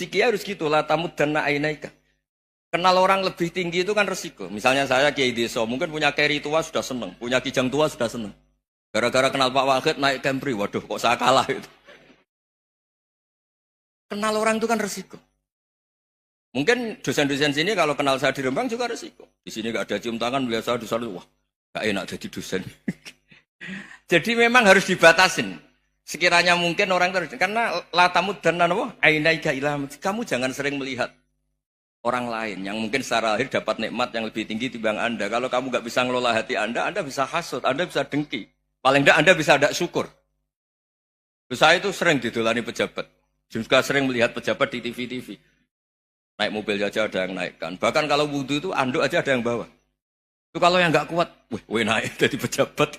Kiai harus gitu lah tamud dan ainaika. Kenal orang lebih tinggi itu kan resiko. Misalnya saya Kiai Deso, mungkin punya carry tua sudah seneng, punya kijang tua sudah seneng. Gara-gara kenal Pak Wahid naik Camry, waduh kok saya kalah itu. Kenal orang itu kan resiko. Mungkin dosen-dosen sini kalau kenal saya di Rembang juga resiko. Di sini gak ada cium tangan, melihat saya di sana, wah gak enak jadi dosen. Jadi memang harus dibatasin. Sekiranya mungkin orang terus karena latamud dan nanawa ainaika ilham. Kamu jangan sering melihat orang lain yang mungkin secara lahir dapat nikmat yang lebih tinggi timbang Anda. Kalau kamu gak bisa ngelola hati Anda bisa hasut, Anda bisa dengki. Paling tidak Anda bisa ada syukur. Saya itu sering didolani pejabat. Juga sering melihat pejabat di TV-TV. Naik mobil aja ada yang naikkan. Bahkan kalau wudhu itu anduk aja ada yang bawa. Itu kalau yang nggak kuat, wih naik jadi pejabat.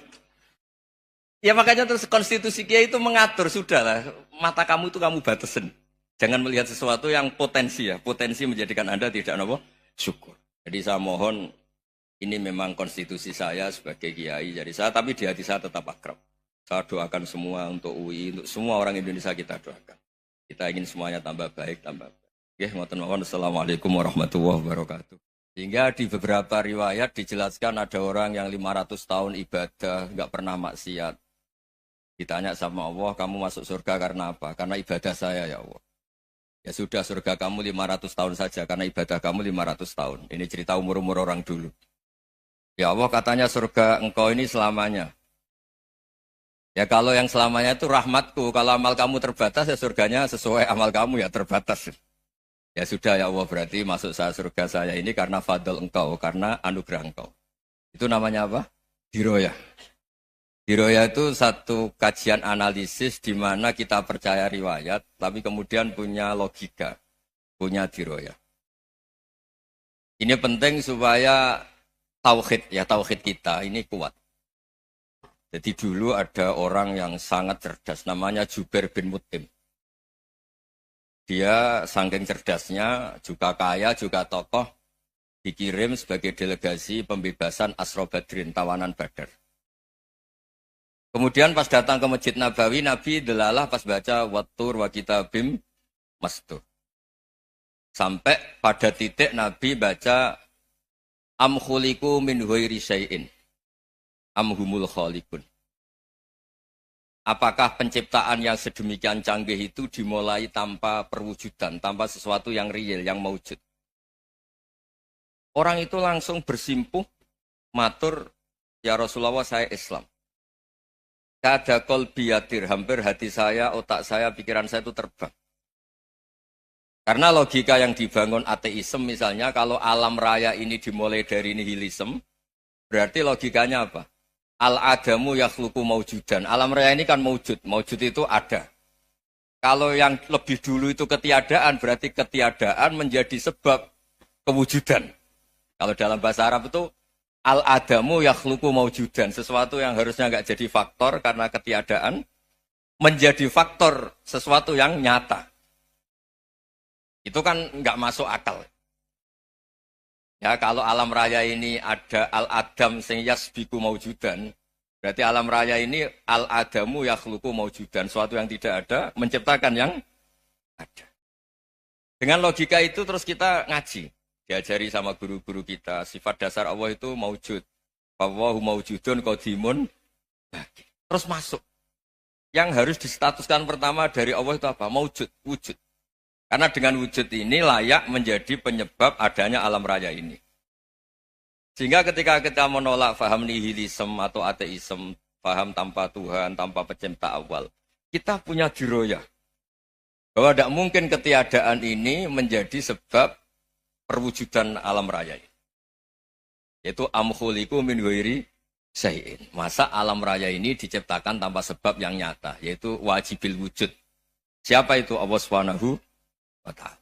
Ya makanya terus konstitusi Kiai itu mengatur, sudahlah. Mata kamu itu kamu batasin. Jangan melihat sesuatu yang potensi ya. Potensi menjadikan Anda tidak apa? Syukur. Jadi saya mohon, ini memang konstitusi saya sebagai Kiai. Jadi saya, tapi di hati saya tetap akrab. Saya doakan semua untuk UI, untuk semua orang Indonesia kita doakan. Kita ingin semuanya tambah baik, tambah baik. Assalamualaikum warahmatullahi wabarakatuh. Sehingga di beberapa riwayat dijelaskan ada orang yang 500 tahun ibadah, nggak pernah maksiat. Ditanya sama Allah, kamu masuk surga karena apa? Karena ibadah saya ya Allah. Ya sudah, surga kamu 500 tahun saja, karena ibadah kamu 500 tahun. Ini cerita umur-umur orang dulu. Ya Allah katanya surga engkau ini selamanya. Ya kalau yang selamanya itu rahmatku, kalau amal kamu terbatas ya surganya sesuai amal kamu ya terbatas. Ya sudah ya Allah, berarti masuk saya surga saya ini karena fadl engkau, karena anugerah engkau. Itu namanya apa? Diroyah. Diroyah itu satu kajian analisis di mana kita percaya riwayat, tapi kemudian punya logika, punya diroyah. Ini penting supaya tauhid kita ini kuat. Jadi dulu ada orang yang sangat cerdas, namanya Jubair bin Mut'im. Dia saking cerdasnya, juga kaya, juga tokoh, dikirim sebagai delegasi pembebasan Asra Badrin, tawanan Badar. Kemudian pas datang ke Masjid Nabawi, Nabi delalah pas baca Wattur wa kitabim mastur. Sampai pada titik Nabi baca Am khuliku min ghairi syai'in am humul khaliqun. Apakah penciptaan yang sedemikian canggih itu dimulai tanpa perwujudan, tanpa sesuatu yang real, yang maujud? Orang itu langsung bersimpuh, matur, ya Rasulullah saya Islam. Kada qalbi yatir, hampir hati saya, otak saya, pikiran saya itu terbang. Karena logika yang dibangun ateisme misalnya, kalau alam raya ini dimulai dari nihilisme, berarti logikanya apa? Al-adamu yakhluqu maujudan. Alam raya ini kan maujud. Maujud itu ada. Kalau yang lebih dulu itu ketiadaan, berarti ketiadaan menjadi sebab kewujudan. Kalau dalam bahasa Arab itu al-adamu yakhluqu maujudan. Sesuatu yang harusnya nggak jadi faktor karena ketiadaan, menjadi faktor sesuatu yang nyata. Itu kan nggak masuk akal. Ya, kalau alam raya ini ada al-adam sing yasbiku maujudan, berarti alam raya ini al-adamu yakhluqu maujudan, sesuatu yang tidak ada menciptakan yang ada. Dengan logika itu terus kita ngaji, diajari sama guru-guru kita, sifat dasar Allah itu maujud. Wallahu maujudun qadimun. Terus masuk. Yang harus distatuskan pertama dari Allah itu apa? Maujud, wujud. Karena dengan wujud ini layak menjadi penyebab adanya alam raya ini. Sehingga ketika kita menolak faham nihilisme atau ateisme, faham tanpa Tuhan, tanpa pencipta awal, kita punya diroyah. Bahwa tidak mungkin ketiadaan ini menjadi sebab perwujudan alam raya ini. Yaitu amkhuliku min ghairi syai'in. Masa alam raya ini diciptakan tanpa sebab yang nyata, yaitu wajibil wujud. Siapa itu? Allah Subhanahu wa ta'ala.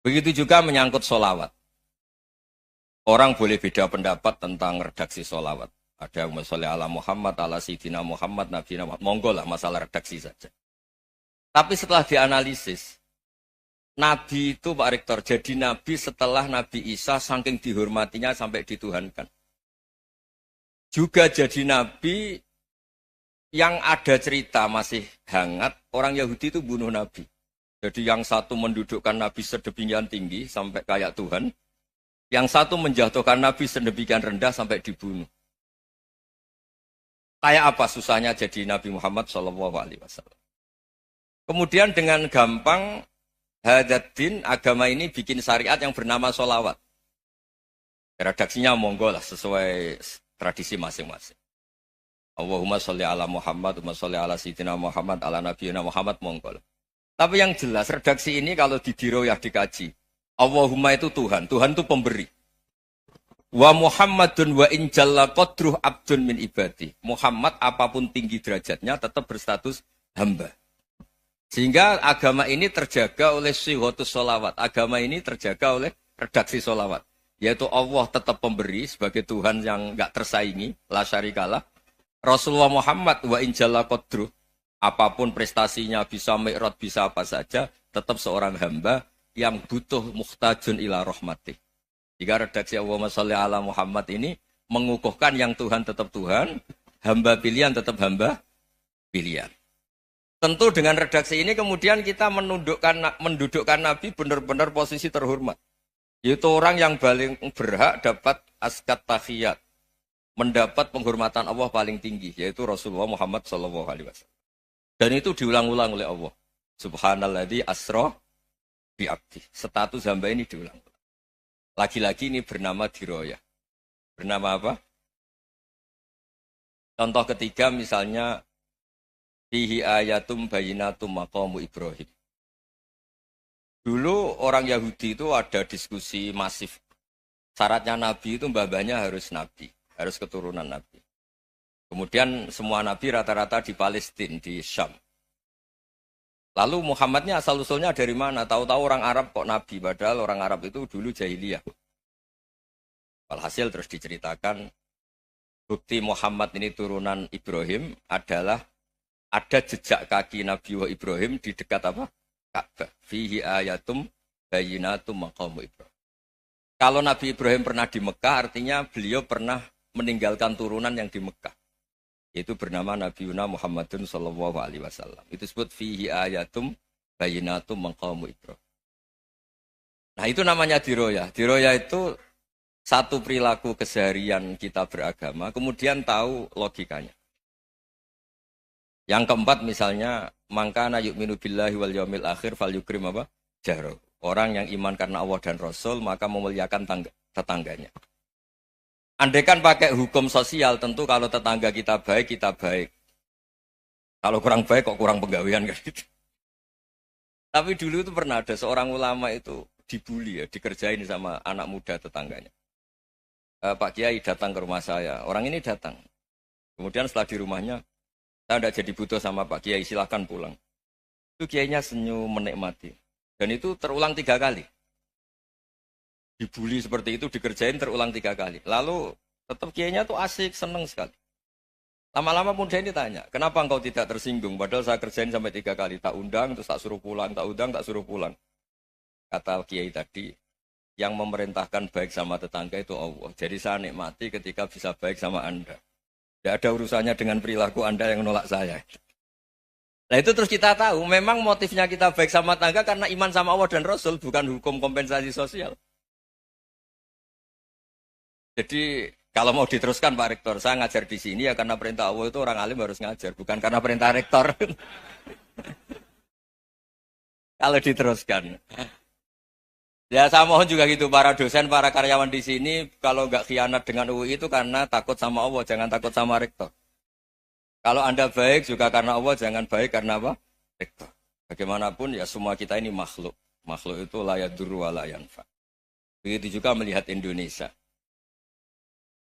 Begitu juga menyangkut sholawat. Orang boleh beda pendapat tentang redaksi sholawat. Ada yang sholli ala Muhammad, ala Sayyidina Muhammad, Nabi Muhammad. Monggo lah masalah redaksi saja. Tapi setelah dianalisis, Nabi itu Pak Rektor, jadi Nabi setelah Nabi Isa saking dihormatinya sampai dituhankan. Juga jadi Nabi yang ada cerita masih hangat, orang Yahudi itu bunuh Nabi. Jadi yang satu mendudukkan Nabi sedemikian tinggi sampai kayak Tuhan, yang satu menjatuhkan Nabi sedemikian rendah sampai dibunuh. Kayak apa susahnya jadi Nabi Muhammad SAW. Kemudian dengan gampang Hadaddin agama ini bikin syariat yang bernama sholawat. Redaksinya monggo lah sesuai tradisi masing-masing. Allahumma sholli ala Muhammad, Allahumma sholli ala Sayyidina Muhammad, ala Nabiyina Muhammad, monggo. Tapi yang jelas, redaksi ini kalau didiroyah dikaji, Allahumma itu Tuhan, Tuhan itu pemberi. Wa Muhammadun wa injalla qadruh abdun min ibadi. Muhammad apapun tinggi derajatnya tetap berstatus hamba. Sehingga agama ini terjaga oleh syihotus sholawat. Agama ini terjaga oleh redaksi sholawat. Yaitu Allah tetap pemberi sebagai Tuhan yang enggak tersaingi, la syarikalah. Rasulullah Muhammad wa injalla qadruh, apapun prestasinya, bisa mi'raj, bisa apa saja, tetap seorang hamba yang butuh muhtajun ila rahmatih. Jika redaksi Allahumma sholli ala Muhammad ini mengukuhkan yang Tuhan tetap Tuhan, hamba pilihan tetap hamba pilihan. Tentu dengan redaksi ini kemudian kita mendudukkan Nabi benar-benar posisi terhormat. Yaitu orang yang paling berhak dapat askat tahiyat, mendapat penghormatan Allah paling tinggi, yaitu Rasulullah Muhammad SAW. Dan itu diulang-ulang oleh Allah. Subhanalladzi asra bi abdi. Status hamba ini diulang. Lagi-lagi ini bernama diroyah. Bernama apa? Contoh ketiga misalnya fihi ayatum bayinatum maqamu Ibrahim. Dulu orang Yahudi itu ada diskusi masif. Syaratnya Nabi itu mbah-mbahnya harus Nabi. Harus keturunan Nabi. Kemudian semua Nabi rata-rata di Palestina, di Syam. Lalu Muhammadnya asal-usulnya dari mana? Tahu-tahu orang Arab kok Nabi, padahal orang Arab itu dulu jahiliyah. Walhasil terus diceritakan, bukti Muhammad ini turunan Ibrahim adalah ada jejak kaki Nabi Ibrahim di dekat apa? Ka'bah. Fihi ayatum bayinatum maqamu Ibrahim. Kalau Nabi Ibrahim pernah di Mekah, artinya beliau pernah meninggalkan turunan yang di Mekah. Itu bernama Nabi Muhammadun sallallahu alaihi wasallam. Itu disebut fihi ayatum bayinatum maqamu Ibrahim. Nah, itu namanya diroyah. Diroyah itu satu perilaku keseharian kita beragama, kemudian tahu logikanya. Yang keempat misalnya, mangkana yu'minu billahi wal yaumil akhir falyukrim apa? Jaro. Orang yang iman karena Allah dan Rasul, maka memuliakan tetangganya. Andaikan pakai hukum sosial, tentu kalau tetangga kita baik, kita baik. Kalau kurang baik, kok kurang penggawean kan gitu. Tapi dulu itu pernah ada seorang ulama itu dibully ya, dikerjain sama anak muda tetangganya. Pak Kiai datang ke rumah saya, orang ini datang. Kemudian setelah di rumahnya, saya tidak jadi butuh sama Pak Kiai, silahkan pulang. Itu Kiainya senyum menikmati. Dan itu terulang 3 kali. Dibully seperti itu, dikerjain terulang 3 kali. Lalu tetap Kiainya tuh asik, seneng sekali. Lama-lama muda ini tanya, kenapa engkau tidak tersinggung? Padahal saya kerjain sampai 3 kali. Tak undang, terus tak suruh pulang, tak undang, tak suruh pulang. Kata Kiai tadi, yang memerintahkan baik sama tetangga itu Allah. Jadi saya nikmati ketika bisa baik sama Anda. Tidak ada urusannya dengan perilaku Anda yang menolak saya. Nah itu terus kita tahu, memang motifnya kita baik sama tetangga karena iman sama Allah dan Rasul, bukan hukum kompensasi sosial. Jadi kalau mau diteruskan Pak Rektor, saya ngajar di sini ya karena perintah Allah itu orang alim harus ngajar, bukan karena perintah Rektor. Kalau diteruskan. Ya saya mohon juga gitu, para dosen, para karyawan di sini, kalau nggak khianat dengan UI itu karena takut sama Allah, jangan takut sama Rektor. Kalau Anda baik juga karena Allah, jangan baik karena apa? Rektor. Bagaimanapun ya semua kita ini makhluk. Makhluk itu la yadurru wa la yanfa. Begitu juga melihat Indonesia.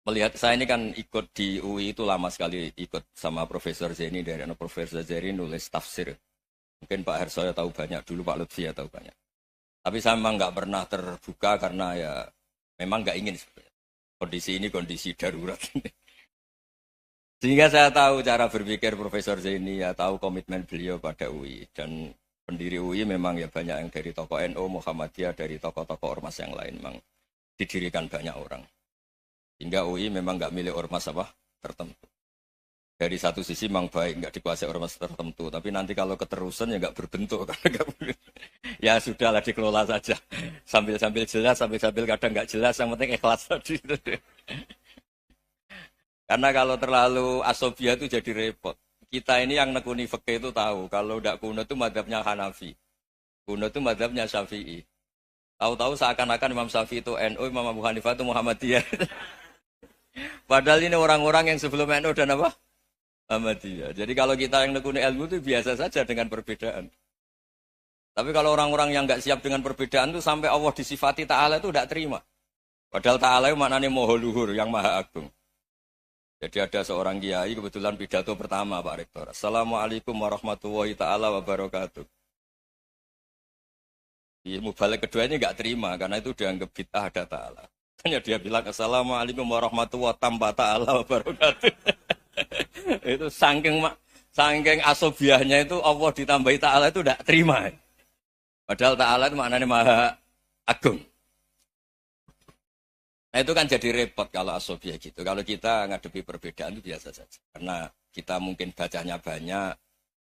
Melihat saya ini kan ikut di UI itu lama sekali, ikut sama Profesor Zeni, dari Profesor Zeni nulis tafsir. Mungkin Pak Hersoyo tahu banyak, dulu Pak Lutfi ya tahu banyak. Tapi saya memang nggak pernah terbuka karena ya memang nggak ingin sebenarnya. Kondisi ini kondisi darurat. Sehingga saya tahu cara berpikir Profesor Zeni, ya tahu komitmen beliau pada UI. Dan pendiri UI memang ya banyak yang dari tokoh NU, Muhammadiyah, dari tokoh-tokoh ormas yang lain. Memang didirikan banyak orang. Hingga UI memang nggak milik ormas apa tertentu. Dari satu sisi memang baik, nggak dikuasai ormas tertentu. Tapi nanti kalau keterusan ya nggak berbentuk. Ya sudahlah dikelola saja. Sambil-sambil jelas, sambil-sambil kadang nggak jelas. Yang penting ikhlas tadi. Karena kalau terlalu asobia itu jadi repot. Kita ini yang nekuni fikih itu tahu. Kalau udah kuno itu madhabnya Hanafi. Kuno itu madhabnya Syafi'i. Tahu-tahu seakan-akan Imam Syafi'i itu NU, Imam Abu Hanifah itu Muhammadiyah. Padahal ini orang-orang yang sebelum NU dan apa? Muhammadiyah. Jadi kalau kita yang nekuni ilmu itu biasa saja dengan perbedaan. Tapi kalau orang-orang yang nggak siap dengan perbedaan itu sampai Allah disifati Ta'ala itu tidak terima. Padahal Ta'ala itu maknanya Maha Luhur, yang Maha Agung. Jadi ada seorang kiai kebetulan pidato pertama Pak Rektor. Assalamualaikum warahmatullahi ta'ala wabarakatuh. Di mubalik kedua ini nggak terima karena itu dianggap bid'ah ada ta'ala. Hanya dia bilang Assalamualaikum warahmatullahi ta'ala wabarakatuh. Itu saking asobiahnya itu Allah ditambahi ta'ala itu tidak terima. Padahal ta'ala itu maknanya Maha Agung. Nah itu kan jadi repot kalau asobia gitu. Kalau kita ngadepi perbedaan itu biasa saja. Karena kita mungkin bacanya banyak,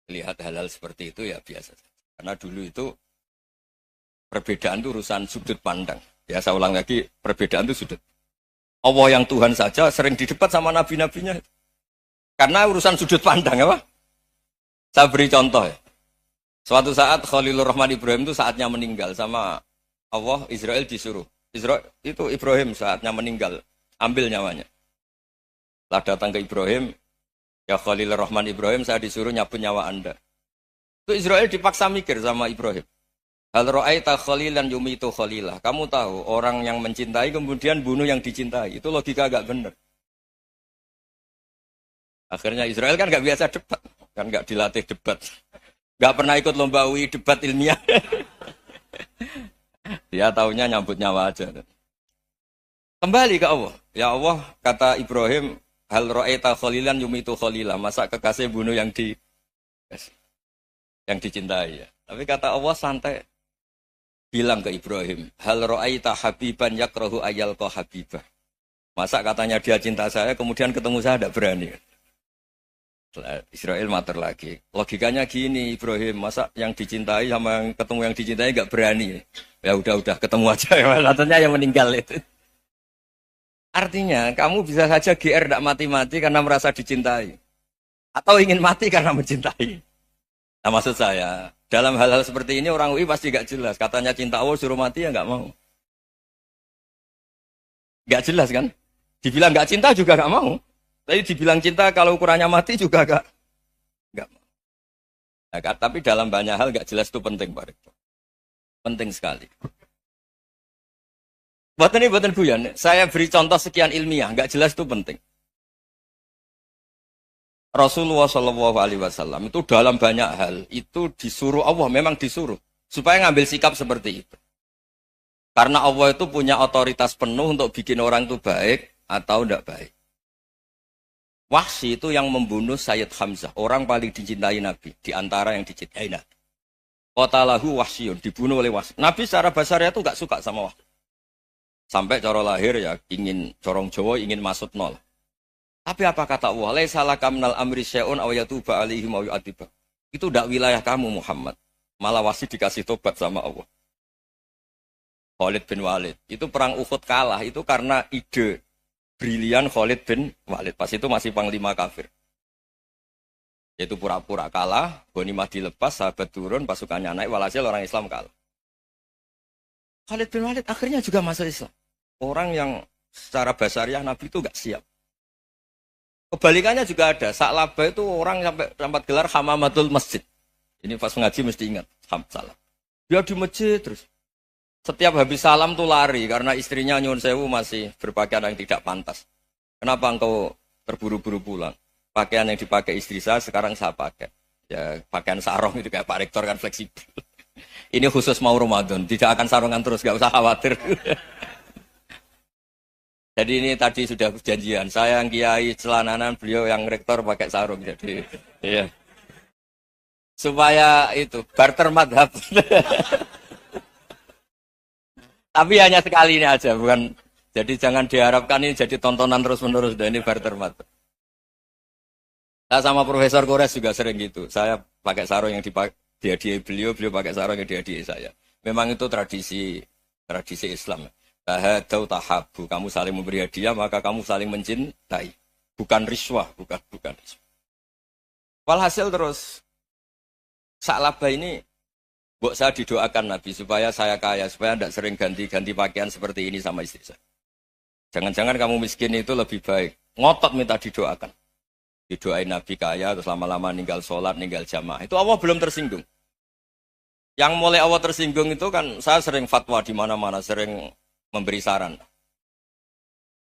lihat hal-hal seperti itu ya biasa saja. Karena dulu itu perbedaan itu urusan sudut pandang. Ya saya ulang lagi, perbedaan itu sudut. Allah yang Tuhan saja sering didebat sama nabi-nabinya. Karena urusan sudut pandang apa? Saya beri contoh ya. Suatu saat Khalilur Rahman Ibrahim itu saatnya meninggal sama Allah, Israel disuruh. Itu Ibrahim saatnya meninggal, ambil nyawanya. Setelah datang ke Ibrahim, ya Khalilur Rahman Ibrahim, saya disuruh nyabut nyawa Anda. Itu Israel dipaksa mikir sama Ibrahim. Hal ra'aita khalilan yumitu khalilah. Kamu tahu, orang yang mencintai kemudian bunuh yang dicintai. Itu logika agak benar. Akhirnya Israel kan gak biasa debat. Kan gak dilatih debat. Gak pernah ikut lomba UI debat ilmiah. Dia taunya nyambut nyawa aja. Kembali ke Allah. Ya Allah, kata Ibrahim, hal ra'aita khalilan yumitu khalilah. Masa kekasih bunuh yang dicintai ya. Tapi kata Allah santai. Bilang ke Ibrahim, hal ra'aita habiban yakrahu ayyalqa habibah. Masa katanya dia cinta saya, kemudian ketemu saya tidak berani. Israel mater lagi. Logikanya gini Ibrahim, masa yang dicintai sama yang ketemu yang dicintai nggak berani. Ya udah ketemu aja. Katanya yang meninggal itu. Artinya kamu bisa saja GR tidak mati-mati karena merasa dicintai. Atau ingin mati karena mencintai. Nah maksud saya, dalam hal-hal seperti ini orang UI pasti nggak jelas. Katanya cinta Allah suruh mati ya nggak mau. Nggak jelas kan? Dibilang nggak cinta juga nggak mau. Tapi dibilang cinta kalau ukurannya mati juga enggak. Nah, tapi dalam banyak hal enggak jelas itu penting Pak Rektor. Penting sekali. Buatan Buyan, saya beri contoh sekian ilmiah, enggak jelas itu penting. Rasulullah SAW itu dalam banyak hal itu disuruh Allah, memang disuruh supaya ngambil sikap seperti itu. Karena Allah itu punya otoritas penuh untuk bikin orang itu baik atau enggak baik. Wahsy itu yang membunuh Sayyid Hamzah, orang paling dicintai Nabi, di antara yang dicintai Nabi. Qatalahu Wahsyun, dibunuh oleh Wahsy. Nabi secara basarnya itu enggak suka sama Wahsy. Sampai cara lahir ya ingin corong Jawa, ingin masuk nol. Tapi apa kata Allah? Laisa laka minal amri syai'un aw yatuba alaihim aw yu'adziba. Itu enggak wilayah kamu Muhammad. Malah Wahsy dikasih tobat sama Allah. Khalid bin Walid, itu perang Uhud kalah itu karena ide brilian Khalid bin Walid. Pas itu masih panglima kafir. Yaitu pura-pura kalah, ghanimah dilepas, sahabat turun, pasukannya naik, walhasil orang Islam kalah. Khalid bin Walid akhirnya juga masuk Islam. Orang yang secara basariah Nabi itu enggak siap. Kebalikannya juga ada. Sa'labah itu orang sampai gelar hamamatul masjid. Ini pas ngaji mesti ingat. Salah. Dia di masjid terus. Setiap habis salam tuh lari karena istrinya nyuwun sewu masih berpakaian yang tidak pantas. Kenapa engkau terburu-buru pulang? Pakaian yang dipakai istri saya sekarang saya pakai. Ya pakaian sarung itu kayak Pak Rektor kan fleksibel. Ini khusus mau Ramadan, tidak akan sarungan terus, gak usah khawatir. Jadi ini tadi sudah perjanjian. Saya yang kiai celananan, beliau yang rektor pakai sarung. Jadi iya. Supaya itu barter madhab. Tapi hanya sekali ini aja, bukan. Jadi jangan diharapkan ini jadi tontonan terus-menerus. Dan ini barter madhab. Saya sama Profesor Kores juga sering gitu. Saya pakai sarung yang dihadiahi beliau, beliau pakai sarung yang dihadiahi saya. Memang itu tradisi Islam. Tahadau tahabu, kamu saling memberi hadiah, maka kamu saling mencintai. Bukan riswah, bukan riswah. Walhasil terus, Sa'labah ini, buat saya didoakan Nabi, supaya saya kaya, supaya tidak sering ganti-ganti pakaian seperti ini sama istri saya. Jangan-jangan kamu miskin itu lebih baik. Ngotot minta didoakan. Didoain Nabi kaya, terus lama-lama ninggal sholat, ninggal jamaah. Itu Allah belum tersinggung. Yang mulai Allah tersinggung itu kan, saya sering fatwa di mana-mana, sering memberi saran.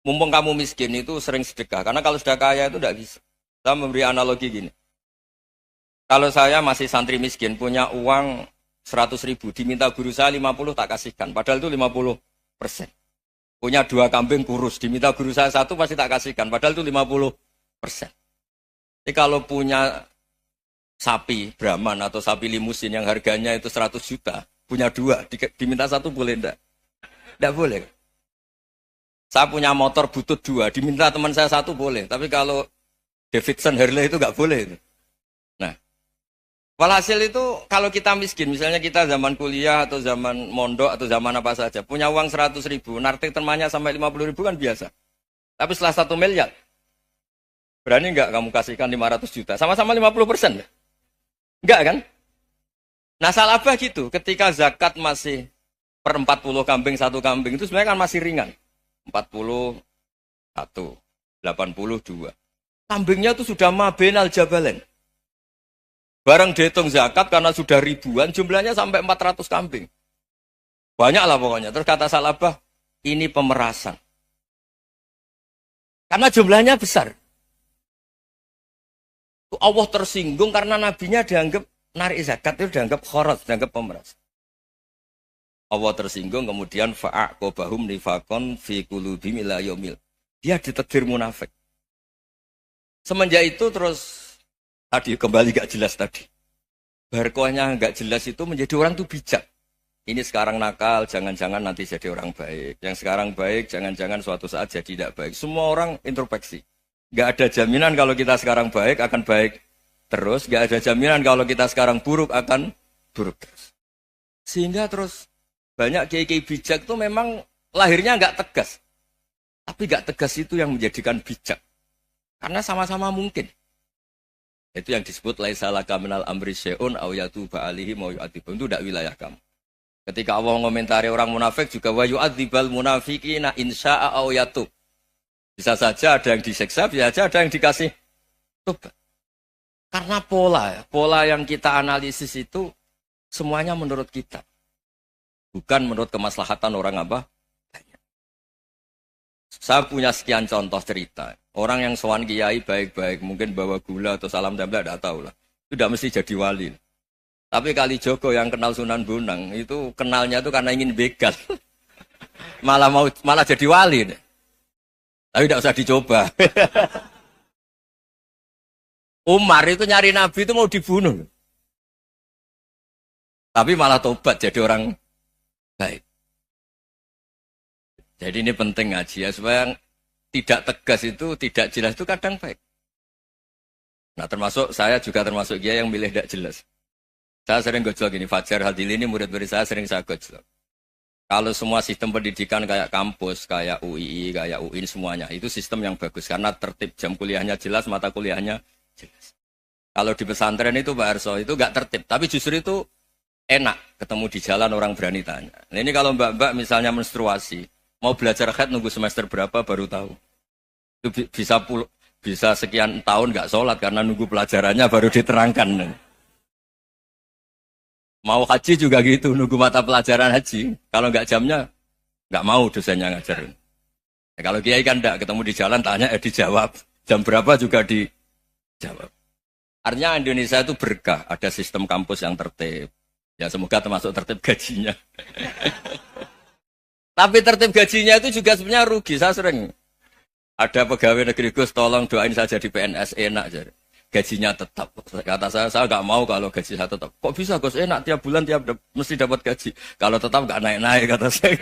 Mumpung kamu miskin itu sering sedekah. Karena kalau sudah kaya itu tidak bisa. Saya memberi analogi gini. Kalau saya masih santri miskin, punya uang 100.000, diminta guru saya 50 tak kasihkan. Padahal itu 50%. Punya 2 kambing kurus, diminta guru saya 1 pasti tak kasihkan. Padahal itu 50%. Jadi kalau punya sapi Brahman atau sapi limusin yang harganya itu 100 juta, punya 2, diminta 1 boleh enggak? Enggak boleh. Saya punya motor butut 2, diminta teman saya 1 boleh. Tapi kalau Davidson Harley itu enggak boleh. Nah, walhasil itu kalau kita miskin, misalnya kita zaman kuliah atau zaman mondok atau zaman apa saja, punya uang 100.000, nartik temannya sampai 50.000 kan biasa. Tapi setelah 1 miliar, berani enggak kamu kasihkan 500 juta? Sama-sama 50%. Enggak kan? Nah, Sa'labah gitu, ketika zakat masih per 40 kambing, 1 kambing, itu sebenarnya kan masih ringan. 41, 82. Kambingnya itu sudah mabenal jabalen. Barang dihitung zakat karena sudah ribuan, jumlahnya sampai 400 kambing. Banyak lah pokoknya. Terus kata Sa'labah, ini pemerasan. Karena jumlahnya besar. Allah tersinggung karena nabinya dianggap narik zakat itu dianggap khoraj, dianggap pemeras. Allah tersinggung kemudian fa'aqobahum nifakon fi qulubihim ila yaumil. Dia ditegur munafik. Semenjak itu terus tadi kembali gak jelas tadi. Barkohnya gak jelas itu menjadi orang tuh bijak. Ini sekarang nakal, jangan-jangan nanti jadi orang baik. Yang sekarang baik, jangan-jangan suatu saat jadi tidak baik. Semua orang introspeksi. Gak ada jaminan kalau kita sekarang baik akan baik terus. Gak ada jaminan kalau kita sekarang buruk akan buruk terus. Sehingga terus banyak kiai-kiai bijak itu memang lahirnya gak tegas. Tapi gak tegas itu yang menjadikan bijak. Karena sama-sama mungkin. Itu yang disebut laisa laka minal amri syai'un aw yatuba alihi mau yu'adzibum. Itu tidak wilayah kamu. Ketika Allah mengomentari orang munafik juga wa yu'adzibal munafiqina insya'a aw yatub. Bisa saja ada yang diseksa, bisa saja ada yang dikasih tobat. Karena pola yang kita analisis itu semuanya menurut kita. Bukan menurut kemaslahatan orang apa? Banyak. Saya punya sekian contoh cerita. Orang yang sowan kiai baik-baik, mungkin bawa gula atau salam tempel, tidak tahu lah. Itu tidak mesti jadi wali. Tapi Kalijogo yang kenal Sunan Bonang, itu kenalnya itu karena ingin begal. malah jadi wali. Tapi tidak usah dicoba. Umar itu nyari Nabi itu mau dibunuh. Tapi malah tobat jadi orang baik. Jadi ini penting ngaji ya, supaya tidak tegas itu, tidak jelas itu kadang baik. Nah termasuk saya juga termasuk dia yang milih tidak jelas. Saya sering gojlok gini, Fajar Hadil ini murid-murid saya sering saya gojlok. Kalau semua sistem pendidikan kayak kampus, kayak UII, kayak UIN semuanya, itu sistem yang bagus. Karena tertib jam kuliahnya jelas, mata kuliahnya jelas. Kalau di pesantren itu Pak Arso, itu nggak tertib. Tapi justru itu enak, ketemu di jalan orang berani tanya. Nah, ini kalau mbak-mbak misalnya menstruasi, mau belajar haid nunggu semester berapa baru tahu. Itu bisa sekian tahun nggak sholat karena nunggu pelajarannya baru diterangkan. Mau haji juga gitu, nunggu mata pelajaran haji. Kalau nggak jamnya, nggak mau dosennya ngajarin. Ya, kalau kiai kan enggak, ketemu di jalan, tanya, dijawab. Jam berapa juga dijawab. Artinya Indonesia itu berkah, ada sistem kampus yang tertib. Ya semoga termasuk tertib gajinya. Tapi tertib gajinya itu juga sebenarnya rugi, saya sering. Ada pegawai negeri Gus, tolong doain saja di PNS, enak jadi. Gajinya tetap. Kata saya nggak mau kalau gaji saya tetap. Kok bisa Gus, enak tiap bulan mesti dapat gaji. Kalau tetap nggak naik-naik kata saya.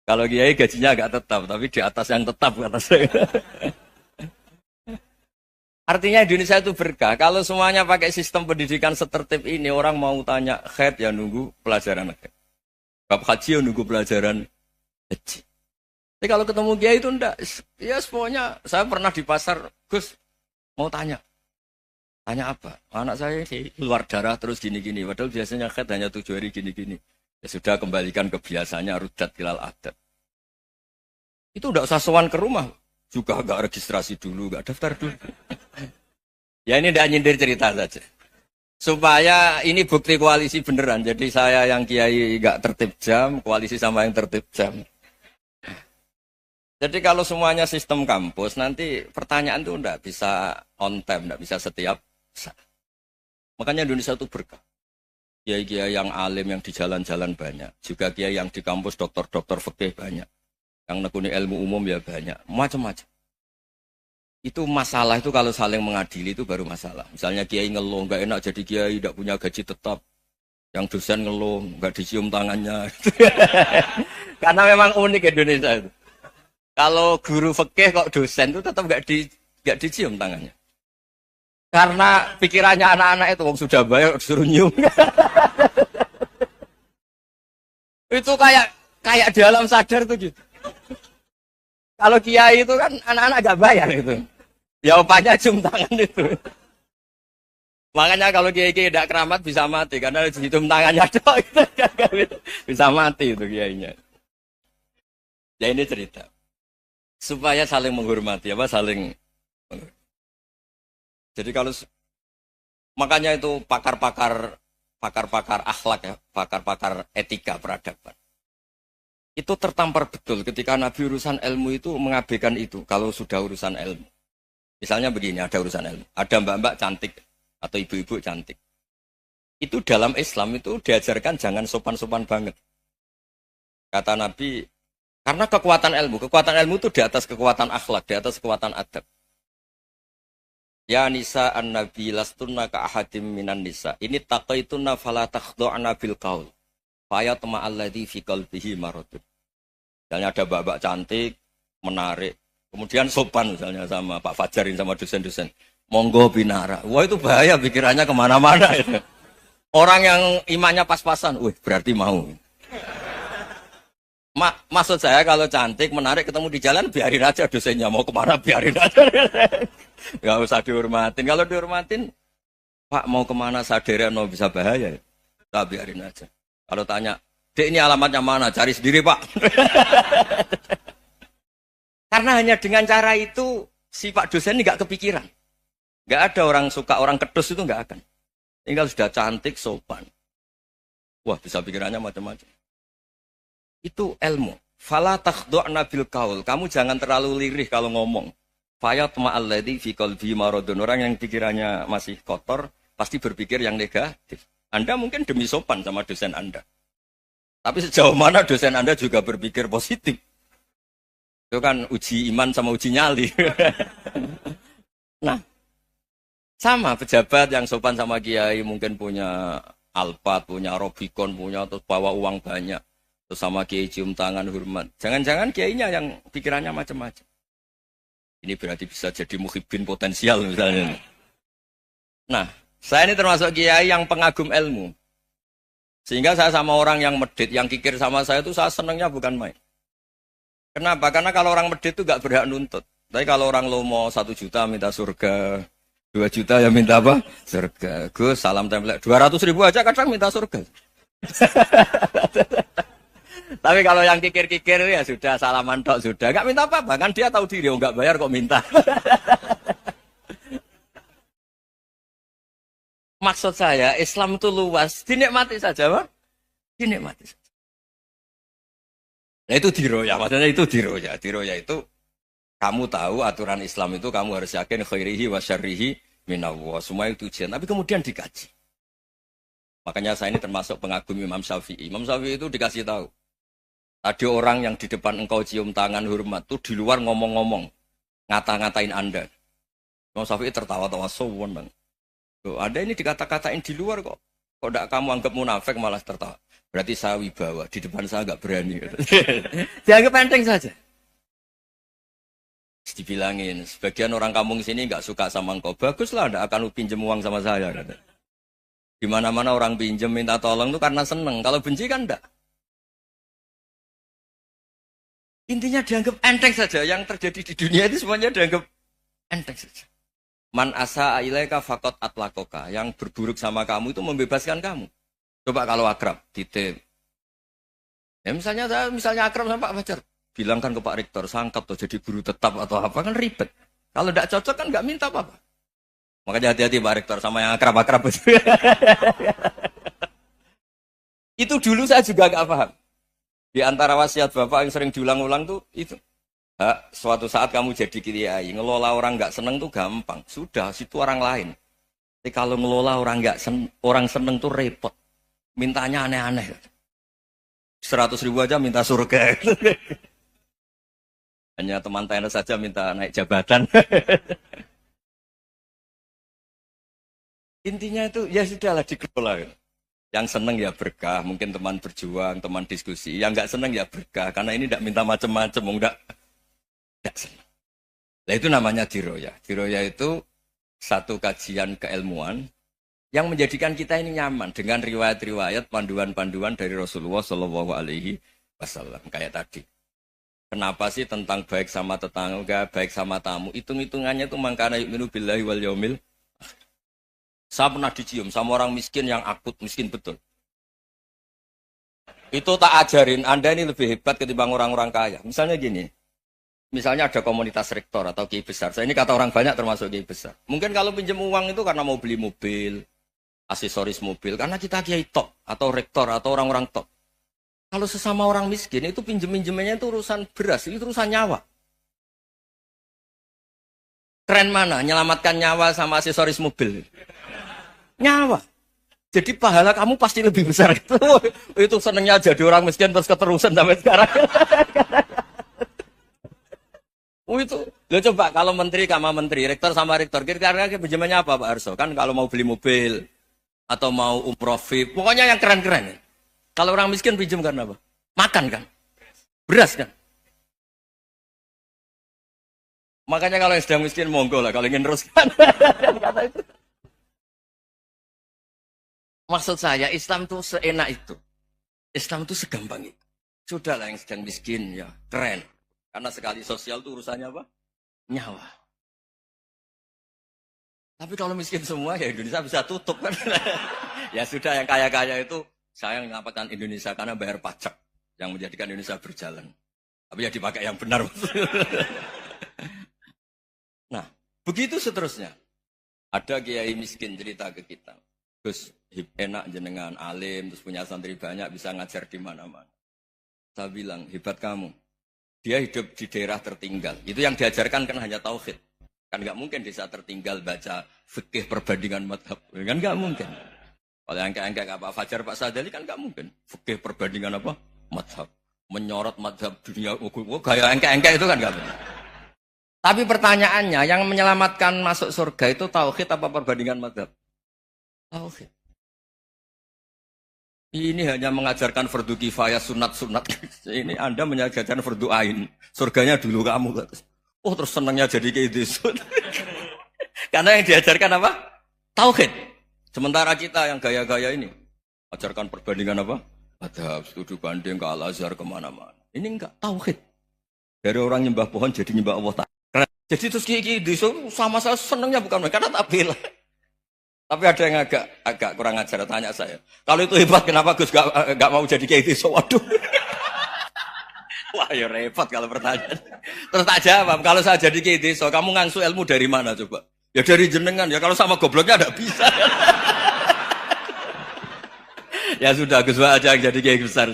Kalau kiai gajinya nggak tetap, tapi di atas yang tetap kata saya. Artinya Indonesia itu berkah. Kalau semuanya pakai sistem pendidikan setertib ini, orang mau tanya haid ya nunggu pelajaran haid. Bab haji ya nunggu pelajaran haji. Tapi kalau ketemu kiai itu enggak. Ya semuanya, saya pernah di pasar, Gus, mau tanya. Tanya apa? Anak saya keluar darah terus gini-gini. Padahal biasanya haid hanya 7 hari gini-gini. Ya sudah kembalikan ke biasanya, rudat kilal adat. Itu enggak usah sowan ke rumah. Juga enggak registrasi dulu, enggak daftar dulu. Ya ini enggak nyindir cerita saja. Supaya ini bukti koalisi beneran. Jadi saya yang kiai enggak tertib jam, koalisi sama yang tertib jam. Jadi kalau semuanya sistem kampus, nanti pertanyaan itu enggak bisa on time, enggak bisa setiap saat. Makanya Indonesia itu berkah. Kiai-kiai yang alim yang di jalan-jalan banyak. Juga kiai yang di kampus dokter-dokter fikih banyak. Yang nekuni ilmu umum ya banyak. Macam-macam. Itu masalah itu kalau saling mengadili itu baru masalah. Misalnya kiai ngeluh, nggak enak jadi kiai, tidak punya gaji tetap. Yang dosen ngeluh, nggak dicium tangannya. Karena memang unik Indonesia itu. Kalau guru fikih kok dosen itu tetap nggak dicium tangannya. Karena pikirannya anak-anak itu sudah bayar disuruh nyium. Itu kayak di alam sadar tuh gitu. Kalau kiai itu kan anak-anak gak bayar itu. Ya upahnya cium tangan itu. Makanya kalau kiai-kiai tidak keramat bisa mati. Karena cium tangannya doang itu bisa mati itu kiainya. Ya ini cerita. Supaya saling menghormati. Saling menghormati. Jadi kalau makanya itu pakar-pakar akhlak ya. Pakar-pakar etika peradaban. Itu tertampar betul ketika Nabi urusan ilmu itu mengabaikan itu kalau sudah urusan ilmu. Misalnya begini, ada urusan ilmu. Ada mbak-mbak cantik atau ibu-ibu cantik. Itu dalam Islam itu diajarkan jangan sopan-sopan banget. Kata Nabi, karena kekuatan ilmu itu di atas kekuatan akhlak, di atas kekuatan adab. Ya nisa an-nabi lastunna ka ahadim minan nisa. Ini taqaitunna fala takhdu'na bil qaul. Faya tema'alladhi fi qalbihi maradun. Misalnya ada mbak-mbak cantik, menarik. Kemudian sopan misalnya sama Pak Fajarin sama dosen-dosen. Monggo binara. Wah itu bahaya pikirannya kemana-mana itu. Orang yang imannya pas-pasan, wih berarti mau. Maksud saya kalau cantik, menarik ketemu di jalan, biarin aja dosennya. Mau kemana biarin aja. Gak usah dihormatin. Kalau dihormatin, Pak mau kemana sadar no bisa bahaya. Kita biarin aja. Kalau tanya, Dek ini alamatnya mana? Cari sendiri Pak. Karena hanya dengan cara itu, si Pak dosen ini gak kepikiran. Gak ada orang suka, orang kedus itu gak akan. Tinggal sudah cantik, sopan. Wah bisa pikirannya macam-macam. Itu ilmu. Fala takhdu'na bil qaul. Kamu jangan terlalu lirih kalau ngomong. Fayat ma'alladhi fi qalbi maradun. Orang yang pikirannya masih kotor, pasti berpikir yang negatif. Anda mungkin demi sopan sama dosen Anda. Tapi sejauh mana dosen Anda juga berpikir positif. Itu kan uji iman sama uji nyali. Nah, sama pejabat yang sopan sama kiai mungkin punya Alphard, punya Robicon, punya terus bawa uang banyak. Terus sama kiai cium tangan hormat. Jangan-jangan kiainya yang pikirannya macam-macam. Ini berarti bisa jadi muhibbin potensial misalnya. Nah, saya ini termasuk kiai yang pengagum ilmu. Sehingga saya sama orang yang medit, yang kikir sama saya itu saya senangnya bukan main. Kenapa? Karena kalau orang medit itu gak berhak nuntut. Tapi kalau orang lomo 1 juta minta surga, 2 juta ya minta apa? Surga. Gus, salam template. 200.000 aja kadang minta surga. Tapi kalau yang kikir-kikir ya sudah salaman tok sudah. Gak minta apa-apa. Kan dia tahu diri, oh gak bayar kok minta. Maksud saya, Islam itu luas. Dinikmati saja, Pak. Dinikmati saja. Nah itu diroya, maksudnya itu diroya. Diroya itu, kamu tahu aturan Islam itu kamu harus yakin khairihi wa syarrihi minallah. Semua itu ujian, tapi kemudian dikaji. Makanya saya ini termasuk pengagum Imam Syafi'i. Imam Syafi'i itu dikasih tahu. Ada orang yang di depan engkau cium tangan hormat, tuh di luar ngomong-ngomong. Ngata-ngatain Anda. Imam Syafi'i tertawa-tawa, sowan bang. Ada ini dikata-katain di luar kok. Kok tidak kamu anggap munafik malah tertawa. Berarti saya wibawa, di depan saya nggak berani. Dianggap penting saja. dibilangin, sebagian orang kampung sini nggak suka sama engkau. Baguslah, nggak akan pinjem uang sama saya. Kata. Di mana-mana orang pinjem minta tolong itu karena seneng. Kalau benci kan enggak. Intinya dianggap enteng saja. Yang terjadi di dunia itu semuanya dianggap enteng saja. Man asa ilaika fakot atlakoka. Yang berburuk sama kamu itu membebaskan kamu. Coba kalau akrab, titip. Ya misalnya akrab sama Pak Fajar. Bilangkan ke Pak Rektor, sangkap tuh jadi guru tetap atau apa, kan ribet. Kalau tidak cocok kan nggak minta apa-apa. Makanya hati-hati Pak Rektor sama yang akrab-akrab itu. Itu dulu saya juga nggak paham. Di antara wasiat Bapak yang sering diulang-ulang tuh itu. Suatu saat kamu jadi kiai, ngelola orang nggak seneng tuh gampang. Sudah, situ orang lain. Tapi kalau ngelola orang orang seneng tuh repot. Mintanya aneh-aneh. 100.000 aja minta surga. Hanya teman tenis saja minta naik jabatan. Intinya itu ya sudahlah dikelola. Yang seneng ya berkah, mungkin teman berjuang, teman diskusi. Yang nggak seneng ya berkah, karena ini tidak minta macam-macam, nggak seneng. Nah itu namanya diroya. Diroya itu satu kajian keilmuan yang menjadikan kita ini nyaman dengan riwayat-riwayat, panduan-panduan dari Rasulullah Shallallahu Alaihi Wasallam kayak tadi. Kenapa sih tentang baik sama tetangga, baik sama tamu? Hitung-hitungannya itu mangkana yu'minu billahi wal yaumil. Saya pernah dicium sama orang miskin yang akut, miskin betul. Itu tak ajarin, Anda ini lebih hebat ketimbang orang-orang kaya. Misalnya gini, misalnya ada komunitas rektor atau kiai besar. Saya ini kata orang banyak termasuk kiai besar. Mungkin kalau pinjam uang itu karena mau beli mobil, aksesoris mobil, karena kita kiai top, atau rektor, atau orang-orang top. Kalau sesama orang miskin itu pinjem-pinjemannya itu urusan beras, itu urusan nyawa. Keren mana? Nyelamatkan nyawa sama aksesoris mobil. Nyawa. Jadi pahala kamu pasti lebih besar itu. Itu senengnya jadi orang miskin terus keterusan sampai sekarang. Itu. Lo coba kalau menteri sama menteri, rektor sama rektor, kira-kira pinjamannya apa Pak Arso? Kan kalau mau beli mobil atau mau umroh VIP, pokoknya yang keren-keren. Kalau orang miskin pinjam karena apa? Makan kan? Beras kan? Makanya kalau yang sedang miskin monggo lah, kalau ingin teruskan. Maksud saya Islam tuh seenak itu. Islam tuh segampang itu. Sudahlah yang sedang miskin ya keren. Karena sekali sosial tuh urusannya apa? Nyawa. Tapi kalau miskin semua ya Indonesia bisa tutup kan. Ya sudah yang kaya-kaya itu saya mengatakan Indonesia karena bayar pajak yang menjadikan Indonesia berjalan. Tapi ya dipakai yang benar. Nah, begitu seterusnya. Ada kiai miskin cerita ke kita. Gus, enak jenengan alim, terus punya santri banyak, bisa ngajar di mana-mana. Saya bilang, hebat kamu. Dia hidup di daerah tertinggal. Itu yang diajarkan kan hanya tauhid. Kan nggak mungkin desa tertinggal baca fikih perbandingan madhab. Kan nggak mungkin. Kalau yang kayak Pak Fajar, Pak Sadali kan nggak mungkin. Fikih perbandingan apa? Madhab. Menyorot madhab dunia. Gaya engkek-engkek itu kan nggak mungkin. Tapi pertanyaannya, yang menyelamatkan masuk surga itu tauhid apa perbandingan madhab? Tauhid. Ini hanya mengajarkan fardu kifayah, sunat-sunat. Ini Anda mengajarkan fardu ain. Surganya dulu kamu. Oh terus senangnya jadi kayak gitu. Karena yang diajarkan apa? Tauhid. Sementara kita yang gaya-gaya ini, ajarkan perbandingan apa? Madhab, studi banding ke Al-Azhar kemana-mana. Ini enggak, tauhid. Dari orang nyembah pohon jadi nyembah Allah Ta'ala. Jadi terus kiki sama saya senangnya bukan karena tak bela. Tapi ada yang agak kurang ajar, tanya saya. Kalau itu hebat, kenapa Gus gak mau jadi kayak gitu? Waduh. Wah ya repot kalau pertanyaan. Terus tak jawab, kalau saya jadi kayak gitu, kamu ngangsu ilmu dari mana coba? Ya dari jenengan, ya kalau sama gobloknya ada bisa. Ya sudah, Gus aja yang jadi kayak besar.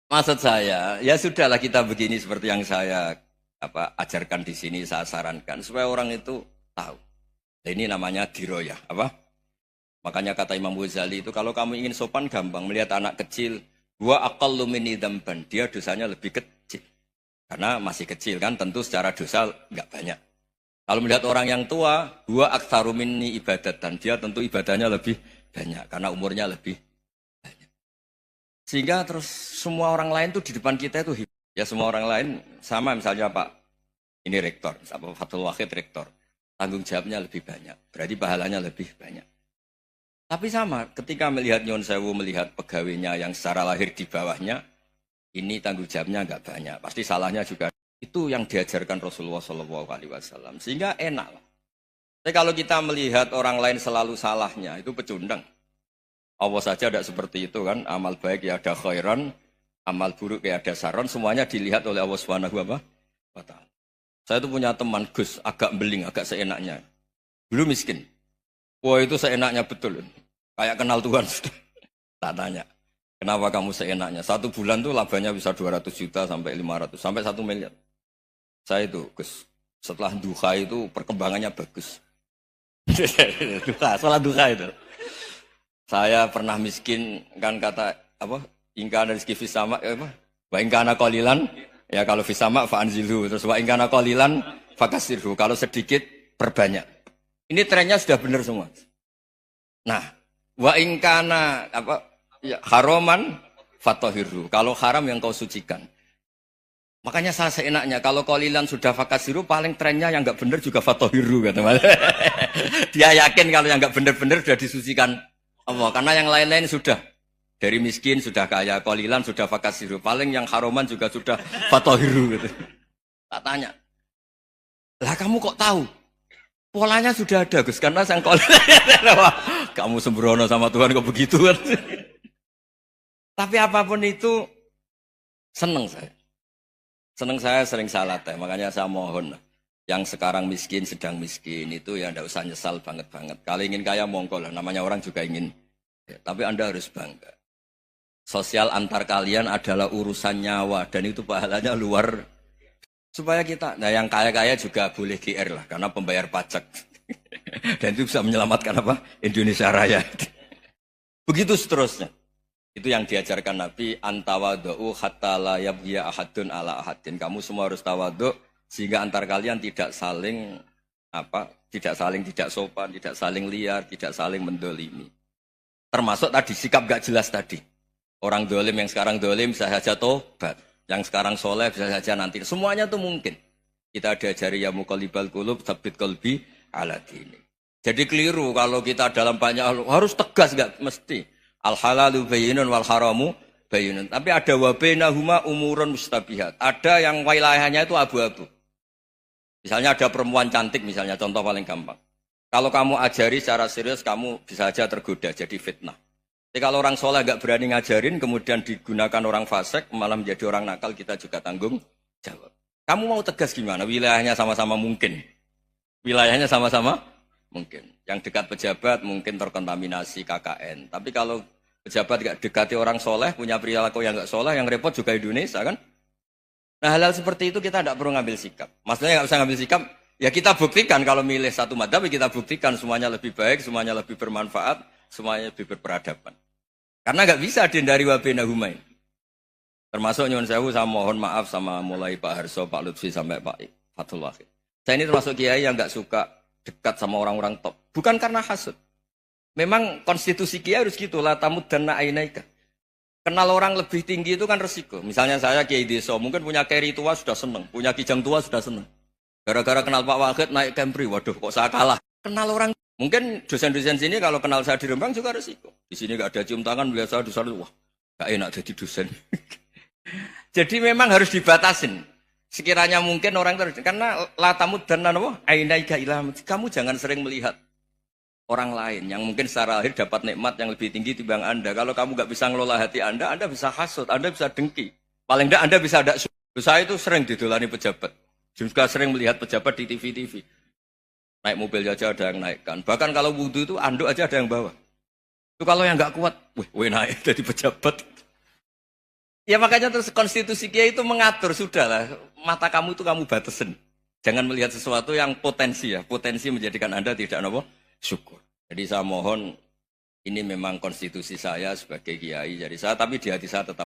Maksud saya, ya sudahlah kita begini seperti yang saya ajarkan di sini, saya sarankan. Supaya orang itu tahu. Nah, ini namanya diroyah. Apa? Makanya kata Imam Ghazali itu, kalau kamu ingin sopan gampang, melihat anak kecil, wa aqallu minni dzamban, dia dosanya lebih kecil. Karena masih kecil kan, tentu secara dosa enggak banyak. Kalau melihat orang yang tua, wa aktsaru minni ibadatan, dia tentu ibadahnya lebih banyak karena umurnya lebih banyak. Sehingga terus semua orang lain tuh di depan kita itu ya semua orang lain sama misalnya Pak Ini rektor, Fathul Wahid rektor. Tanggung jawabnya lebih banyak, berarti pahalanya lebih banyak. Tapi sama, ketika melihat Nyon Sewu, melihat pegawainya yang secara lahir di bawahnya, ini tanggung jawabnya nggak banyak. Pasti salahnya juga. Itu yang diajarkan Rasulullah SAW. Sehingga enak lah. Tapi kalau kita melihat orang lain selalu salahnya, itu pecundang. Allah saja tidak seperti itu kan. Amal baik ya ada khairan, amal buruk ya ada saron. Semuanya dilihat oleh Allah Subhanahu wa Ta'ala. Saya tuh punya teman Gus, agak beling, agak seenaknya. Dulu miskin. Wah itu seenaknya betul. Kayak kenal Tuhan sudah. Tak tanya. Kenapa kamu seenaknya? 1 bulan tuh labanya bisa 200 juta sampai 500, sampai 1 miliar. Saya itu Gus, setelah duha itu perkembangannya bagus. Sholat duha itu. Saya pernah miskin kan kata apa? Ingka dari rezeki fisama apa? Wa ingkana qalilan ya kalau fisama fa'anzilhu terus wa ingkana qalilan fakasirhu kalau sedikit perbanyak. Ini trennya sudah benar semua. Nah, wa ingkana apa? Ya, haroman fatahirhu. Kalau haram yang kau sucikan. Makanya saya seenaknya kalau qalilan sudah fakasiru paling trennya yang enggak benar juga fatahiru kata Mas. Dia yakin kalau yang enggak benar-benar sudah disucikan Allah karena yang lain-lain sudah dari miskin sudah kaya, qalilan sudah fakasiru, paling yang haroman juga sudah fatahiru gitu. Tak tanya. Lah kamu kok tahu? Polanya sudah ada Gus karena sang qalilan. Kamu sembrono sama Tuhan kok begitu kan. Tapi apapun itu seneng saya. Seneng saya sering salah teh, makanya saya mohon yang sekarang miskin, sedang miskin itu ya ndak usah nyesal banget-banget. Kalau ingin kaya monggo lah, namanya orang juga ingin. Ya, tapi Anda harus bangga. Sosial antar kalian adalah urusan nyawa dan itu pahalanya luar. Supaya kita, nah yang kaya-kaya juga boleh GR lah, karena pembayar pajak. Dan itu bisa menyelamatkan apa? Indonesia Raya. Begitu seterusnya. Itu yang diajarkan Nabi, antawadu'u hatta la yabghiya ahadun ala ahadin. Kamu semua harus tawadhu sehingga antar kalian tidak saling tidak sopan, tidak saling liar, tidak saling mendolimi. Termasuk tadi sikap gak jelas tadi. Orang dolim yang sekarang dolim bisa saja tobat, yang sekarang soleh bisa saja nanti. Semuanya itu mungkin. Kita diajari ya muqallibal qulub tsabbit qalbi ala dini. Jadi keliru kalau kita dalam banyak harus tegas gak mesti. Al halalu bayyinun wal haramu bayyinun. Tapi ada wa bainahuma umurun mustabihat. Ada yang wilayahnya itu abu-abu. Misalnya ada perempuan cantik misalnya, contoh paling gampang. Kalau kamu ajari secara serius, kamu bisa saja tergoda jadi fitnah. Jadi kalau orang soleh gak berani ngajarin, kemudian digunakan orang fasik, malah menjadi orang nakal, kita juga tanggung jawab. Kamu mau tegas gimana? Wilayahnya sama-sama mungkin. Wilayahnya sama-sama mungkin. Yang dekat pejabat mungkin terkontaminasi KKN. Tapi kalau pejabat gak dekati orang soleh, punya perilaku yang gak soleh, yang repot juga Indonesia kan. Nah hal-hal seperti itu kita tidak perlu ngambil sikap. Maksudnya nggak usah ngambil sikap, ya kita buktikan kalau milih satu madhab, kita buktikan semuanya lebih baik, semuanya lebih bermanfaat, semuanya lebih berperadaban. Karena nggak bisa dihindari wabena humain. Termasuk nyuwun sewu, saya mohon maaf sama mulai Pak Harso, Pak Lutfi sampai Pak Fathul Wahid. Saya ini termasuk kiai yang nggak suka dekat sama orang-orang top. Bukan karena hasud. Memang konstitusi kiai harus gitu, la tamuddanna ainaika. Kenal orang lebih tinggi itu kan resiko. Misalnya saya kiai desa, mungkin punya keri tua sudah seneng, punya kijang tua sudah seneng. Gara-gara kenal Pak Wahid naik Kempri, waduh kok saya kalah. Kenal orang, mungkin dosen-dosen sini kalau kenal saya di Rembang juga resiko. Di sini gak ada cium tangan, biasa dosen, wah gak enak jadi dosen. Jadi memang harus dibatasin. Sekiranya mungkin orang terus, karena latamud dan nanawa, ainaika ilham. Kamu jangan sering melihat orang lain yang mungkin secara lahir dapat nikmat yang lebih tinggi timbang Anda. Kalau kamu nggak bisa ngelola hati Anda bisa hasut, Anda bisa dengki. Paling tidak Anda bisa ada. Saya itu sering didolani pejabat. Juga sering melihat pejabat di TV-TV. Naik mobil aja ada yang naikkan. Bahkan kalau wudhu itu anduk aja ada yang bawa. Itu kalau yang nggak kuat, wih naik jadi pejabat. Ya makanya terus konstitusi kiai itu mengatur, sudahlah. Mata kamu itu kamu batasin. Jangan melihat sesuatu yang potensi ya. Potensi menjadikan Anda tidak syukur. Jadi saya mohon, ini memang konstitusi saya sebagai kiai. Jadi saya, tapi di hati saya tetap